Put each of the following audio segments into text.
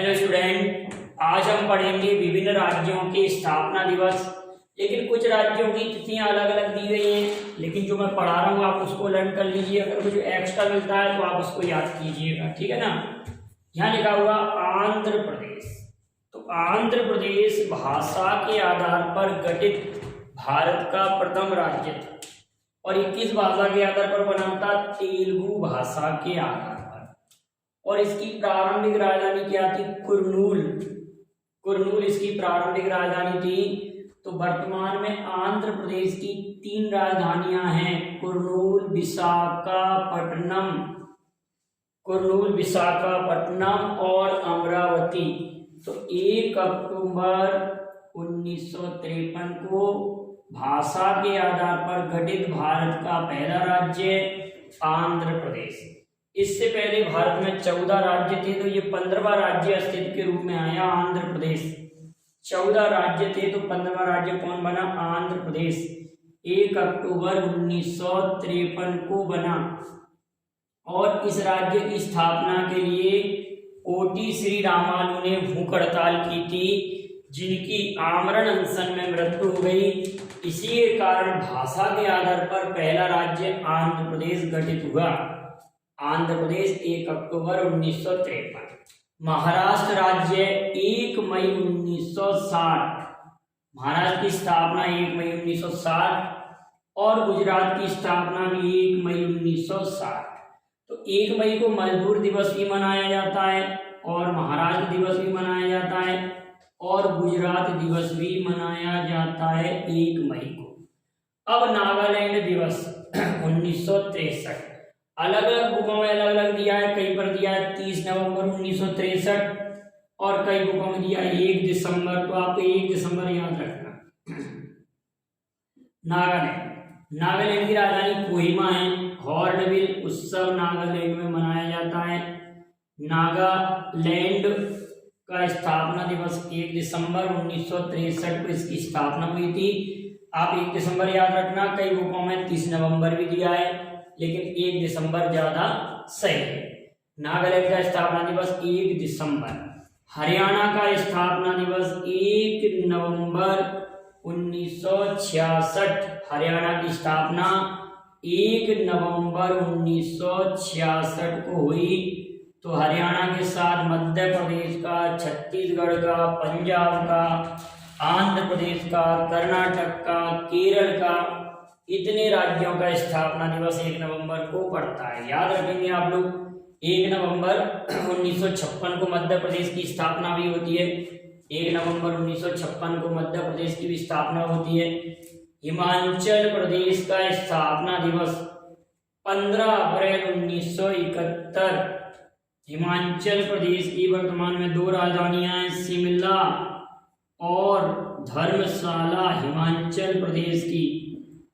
Hello student, आज हम पढ़ेंगे विभिन्न राज्यों के स्थापना दिवस। लेकिन कुछ राज्यों की तिथियां अलग अलग दी गई हैं, लेकिन जो मैं पढ़ा रहा हूँ आप उसको लर्न कर लीजिए। अगर कुछ एक्स्ट्रा मिलता है तो आप उसको याद कीजिएगा, ठीक है ना। यहाँ लिखा हुआ आंध्र प्रदेश। तो आंध्र प्रदेश भाषा के आधार पर गठित भारत का प्रथम राज्य था और ये किस भाषा के आधार पर बना था? तेलुगु भाषा के आधार पर। और इसकी प्रारंभिक राजधानी क्या थी? कुर्नूल। कुर्नूल इसकी प्रारंभिक राजधानी थी। तो वर्तमान में आंध्र प्रदेश की 3 राजधानियां हैं, कुर्नूल, विशाखापट्टनम, कुर्नूल, विशाखापट्टनम और अमरावती। तो 1 अक्टूबर 1953 को भाषा के आधार पर गठित भारत का पहला राज्य आंध्र प्रदेश। इससे पहले भारत में 14 राज्य थे, तो ये 15वां राज्य अस्तित्व के रूप में आया आंध्र प्रदेश। 14 राज्य थे तो 15वां राज्य कौन बना? आंध्र प्रदेश। 1 अक्टूबर 1953 को बना। और इस राज्य की स्थापना के लिए ओटी श्री रामालू ने भूख हड़ताल की थी, जिनकी आमरण अनशन में मृत्यु हो गई। इसी के कारण भाषा के आधार पर पहला राज्य आंध्र प्रदेश गठित हुआ। आंध्र प्रदेश 1 अक्टूबर 1953। महाराष्ट्र राज्य 1 मई 1960। महाराष्ट्र की स्थापना 1 मई 1960 और गुजरात की स्थापना भी 1 मई 1960। तो 1 मई को मजदूर दिवस भी मनाया जाता है और महाराष्ट्र दिवस भी मनाया जाता है और गुजरात दिवस भी मनाया जाता है 1 मई को। अब नागालैंड दिवस 1963। अलग अलग बुकों में अलग अलग दिया है। कहीं पर दिया है 30 नवंबर 1963 और कई बुकों में दिया है 1 दिसंबर। तो आपको 1 दिसंबर याद रखना। नागालैंड की राजधानी कोहिमा है। हॉर्नबिल उत्सव नागालैंड में मनाया जाता है। नागालैंड का स्थापना दिवस 1 दिसंबर 1963 को इसकी स्थापना हुई थी। आप 1 दिसंबर याद रखना। कई बुकों में 30 नवंबर भी दिया है, लेकिन 1 दिसंबर ज्यादा सही है। नागालैंड का स्थापना दिवस 1 दिसंबर। हरियाणा का स्थापना दिवस 1 नवंबर 1966। हरियाणा की स्थापना 1 नवंबर 1966 को हुई। तो हरियाणा के साथ मध्य प्रदेश का, छत्तीसगढ़ का, पंजाब का, आंध्र प्रदेश का, कर्नाटक का, केरल का, इतने राज्यों का स्थापना दिवस 1 नवंबर को पड़ता है। याद रखेंगे आप लोग। 1 नवंबर 1956 को मध्य प्रदेश की स्थापना भी होती है। 1 नवंबर 1956 को मध्य प्रदेश की भी स्थापना होती है। हिमाचल प्रदेश का स्थापना दिवस 15 अप्रैल 1971। हिमाचल प्रदेश की वर्तमान में 2 राजधानियां हैं, शिमला और धर्मशाला। हिमाचल प्रदेश की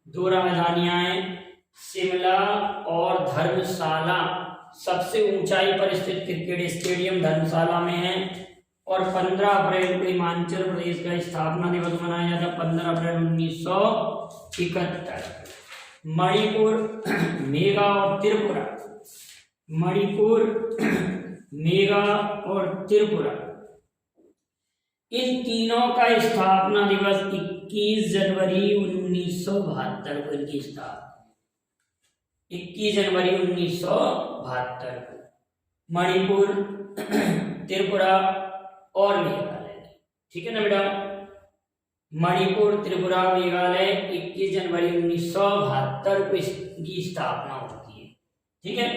2 राजधानियां हैं, शिमला और धर्मशाला। सबसे ऊंचाई पर स्थित क्रिकेट स्टेडियम धर्मशाला में है। और 15 अप्रैल को हिमाचल प्रदेश का स्थापना दिवस मनाया जाता है, 15 अप्रैल 1971। मणिपुर, मेघा और त्रिपुरा। मणिपुर, मेघा और त्रिपुरा, इन तीनों का स्थापना दिवस 21 जनवरी 1972 को इनकी स्थापना। 21 जनवरी 1972 को मणिपुर, त्रिपुरा और मेघालय। ठीक है ना बेटा। मणिपुर, त्रिपुरा, मेघालय 21 जनवरी 1972 को इसकी स्थापना होती है। ठीक है।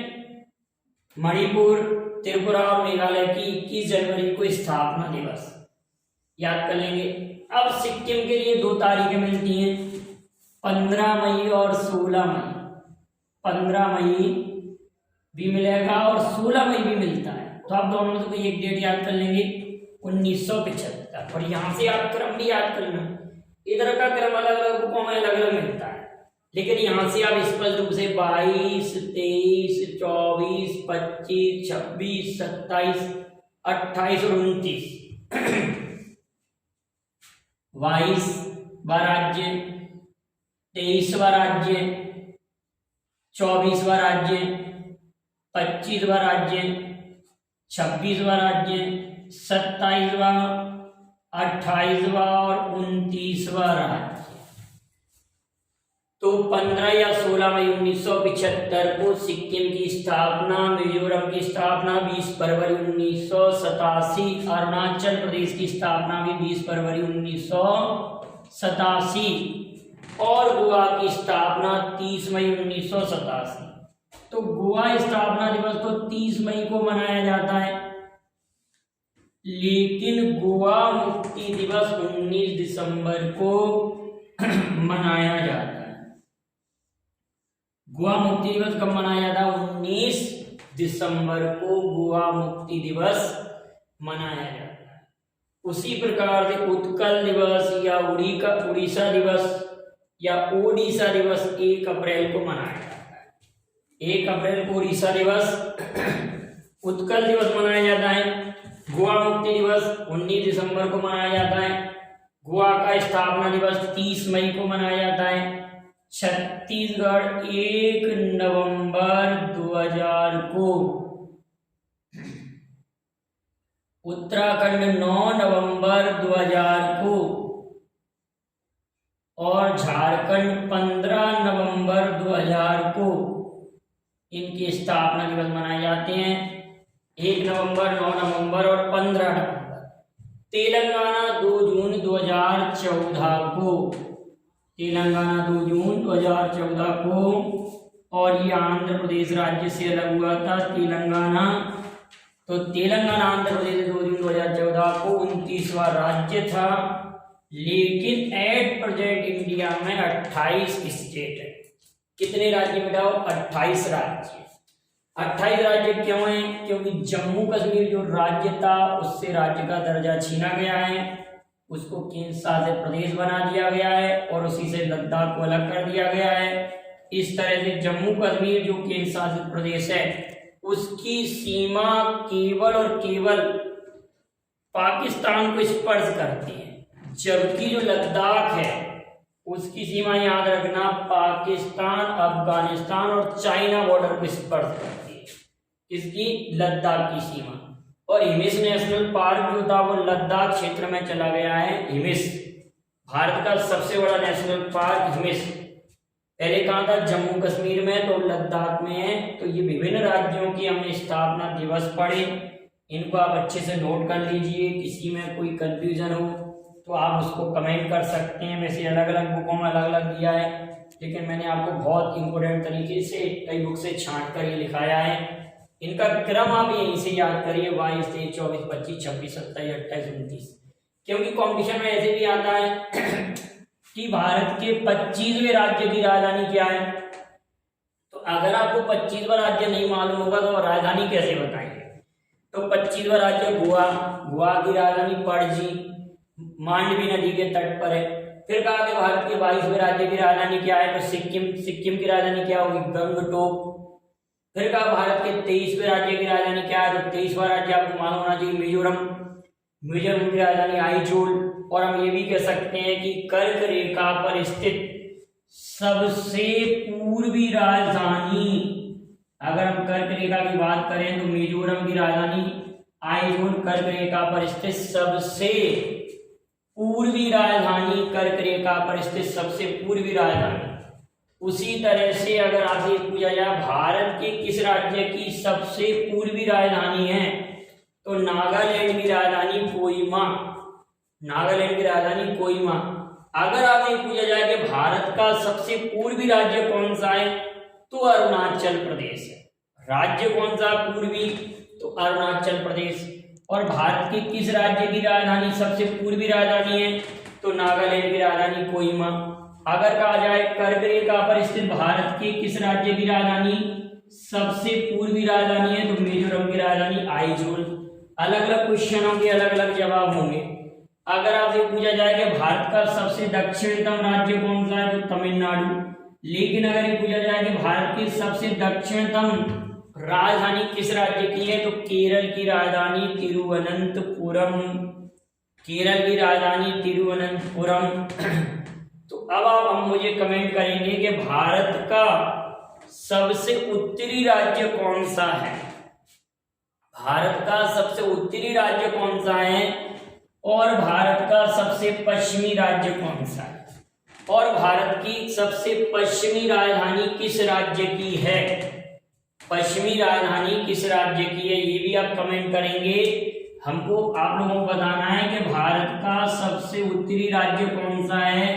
मणिपुर, त्रिपुरा और मेघालय की 21 जनवरी को स्थापना दिवस याद कर लेंगे। अब सिक्किम के लिए 2 तारीखें मिलती हैं, 15 मई और 16 मई। 15 मई भी मिलेगा और 16 मई भी मिलता है। तो आप दोनों में से कोई एक डेट याद कर लेंगे, 1975। और यहाँ से आप क्रम भी याद कर लेना। इधर का क्रम अलग अलग बुकों में अलग अलग मिलता है, लेकिन यहाँ से आप स्पष्ट रूप से 22, 23, 24, 25, 26, 27, 28 और 29 22वां राज्य, 23वां राज्य, 24वां राज्य, 25वां राज्य, 26वां राज्य, 27वां, 28वां और 29वां राज्य। तो 15 या 16 मई 1975 को सिक्किम की स्थापना, मिजोरम की स्थापना 20 फरवरी 1987, अरुणाचल प्रदेश की स्थापना भी 20 फरवरी 1987 और गोवा की स्थापना 30 मई 1987। तो गोवा स्थापना दिवस तो 30 मई को मनाया जाता है, लेकिन गोवा मुक्ति दिवस 19 दिसंबर को मनाया जाता है। गोवा मुक्ति दिवस कब मनाया जाता है? 19 दिसंबर को गोवा मुक्ति दिवस मनाया जाता है। उसी प्रकार से उत्कल दिवस या उड़ीसा दिवस या ओडिशा दिवस 1 अप्रैल को मनाया जाता है। 1 अप्रैल को उड़ीसा दिवस, उत्कल दिवस मनाया जाता है। गोवा मुक्ति दिवस 19 दिसंबर को मनाया जाता है। गोवा का स्थापना दिवस 30 मई को मनाया जाता है। छत्तीसगढ़ 1 नवंबर 2000 को, उत्तराखंड 9 नवंबर 2000 को और झारखंड 15 नवंबर 2000 को इनकी स्थापना दिवस मनाए जाते हैं। 1 नवंबर, 9 नवंबर और 15 नवंबर। तेलंगाना 2 जून 2014 को, तेलंगाना 2 जून 2014 को, और ये आंध्र प्रदेश राज्य से अलग हुआ था तेलंगाना। तो तेलंगाना आंध्र प्रदेश 2 जून 2014 को 29वां राज्य था, लेकिन एट प्रेजेंट इंडिया में 28 स्टेट है। कितने राज्य बताओ? 28 राज्य। 28 राज्य क्यों हैं? क्योंकि जम्मू कश्मीर जो राज्य था उससे राज्य का दर्जा छीना गया है, उसको केंद्र शासित प्रदेश बना दिया गया है और उसी से लद्दाख को अलग कर दिया गया है। इस तरह से जम्मू कश्मीर जो केंद्र शासित प्रदेश है उसकी सीमा केवल और केवल पाकिस्तान को स्पर्श करती है, जबकि जो लद्दाख है उसकी सीमा याद रखना पाकिस्तान, अफगानिस्तान और चाइना बॉर्डर को स्पर्श करती है, इसकी लद्दाख की सीमा। और हिमिस नेशनल पार्क जो था वो लद्दाख क्षेत्र में चला गया है। हिमिस भारत का सबसे बड़ा नेशनल पार्क हिमिस पहले कहाँ था? जम्मू कश्मीर में, तो लद्दाख में है। तो ये विभिन्न राज्यों की हमने स्थापना दिवस पढ़े, इनको आप अच्छे से नोट कर लीजिए। किसी में कोई कंफ्यूजन हो तो आप उसको कमेंट कर सकते हैं। वैसे अलग अलग बुकों में अलग अलग दिया है, लेकिन मैंने आपको बहुत इंपॉर्टेंट तरीके से कई बुक से छांट कर ये लिखाया है। इनका क्रम आप यहीं से याद करिए, 22, 23, 24, 25, 26, 27, 28, 29, क्योंकि कॉम्पिटिशन में ऐसे भी आता है कि भारत के 25वें राज्य की राजधानी क्या है। तो अगर आपको 25वां राज्य नहीं मालूम होगा तो राजधानी कैसे बताएंगे? तो 25वां राज्य गोवा, गोवा की राजधानी पणजी मांडवी नदी के तट पर है। फिर कहा कि भारत के 22वें राज्य की राजधानी क्या है? तो सिक्किम, सिक्किम की राजधानी क्या होगी? गंगटोक। फिर कहा भारत के 23वें राज्य की राजधानी क्या है? तो 23वां राज्य आपको मालूम होना चाहिए मिजोरम, मिजोरम की राजधानी आइजोल। और हम ये भी कह सकते हैं कि कर्क रेखा पर स्थित सबसे पूर्वी राजधानी, अगर हम कर्क रेखा की बात करें तो मिजोरम की राजधानी आइजोल कर्क रेखा पर स्थित सबसे पूर्वी राजधानी, कर्क रेखा पर स्थित सबसे पूर्वी राजधानी। उसी तरह से अगर आपसे पूछा जाए भारत के किस राज्य की सबसे पूर्वी राजधानी है, तो नागालैंड की राजधानी कोहिमा, नागालैंड की राजधानी कोहिमा। अगर आपसे पूछा जाए कि भारत का सबसे पूर्वी राज्य कौन सा है, तो अरुणाचल प्रदेश है। राज्य कौन सा पूर्वी? तो अरुणाचल प्रदेश। और भारत के किस राज्य की राजधानी सबसे पूर्वी राजधानी है? तो नागालैंड की राजधानी कोहिमा। अगर कहा जाए कर्क रेखा पर स्थित भारत के किस राज्य की राजधानी सबसे पूर्वी राजधानी है, तो मिजोरम की राजधानी आइजोल। अलग अलग क्वेश्चनों के अलग अलग जवाब होंगे। अगर आपसे पूछा जाए कि भारत का सबसे दक्षिणतम राज्य कौन सा है, तो तमिलनाडु। लेकिन अगर ये पूछा जाए कि भारत की सबसे दक्षिणतम राजधानी किस राज्य की है, तो केरल की राजधानी तिरुवनंतपुरम, केरल की राजधानी तिरुवनंतपुरम। तो अब आप हम मुझे कमेंट करेंगे कि भारत का सबसे उत्तरी राज्य कौन सा है? भारत का सबसे उत्तरी राज्य कौन सा है और भारत का सबसे पश्चिमी राज्य कौन सा है और भारत की सबसे पश्चिमी राजधानी किस राज्य की है। पश्चिमी राजधानी किस राज्य की है ये भी आप कमेंट करेंगे। हमको आप लोगों को बताना है कि भारत का सबसे उत्तरी राज्य कौन सा है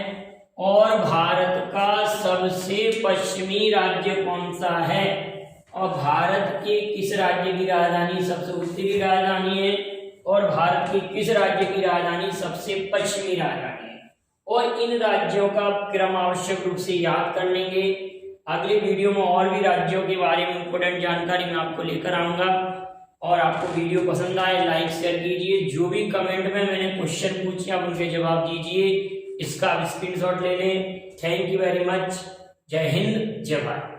और भारत का सबसे पश्चिमी राज्य कौन सा है और भारत के किस राज्य की राजधानी सबसे उत्तरी राजधानी है और भारत के किस राज्य की राजधानी सबसे पश्चिमी राजधानी है। और इन राज्यों का क्रम आवश्यक रूप से याद कर लेंगे। अगले वीडियो में और भी राज्यों के बारे में इंपोर्टेंट जानकारी मैं आपको लेकर आऊंगा। और आपको वीडियो पसंद आए लाइक शेयर कीजिए। जो भी कमेंट में मैंने क्वेश्चन पूछे आप उनके जवाब दीजिए। इसका आप स्क्रीनशॉट ले लें। Thank you very much. जय हिंद जय भारत।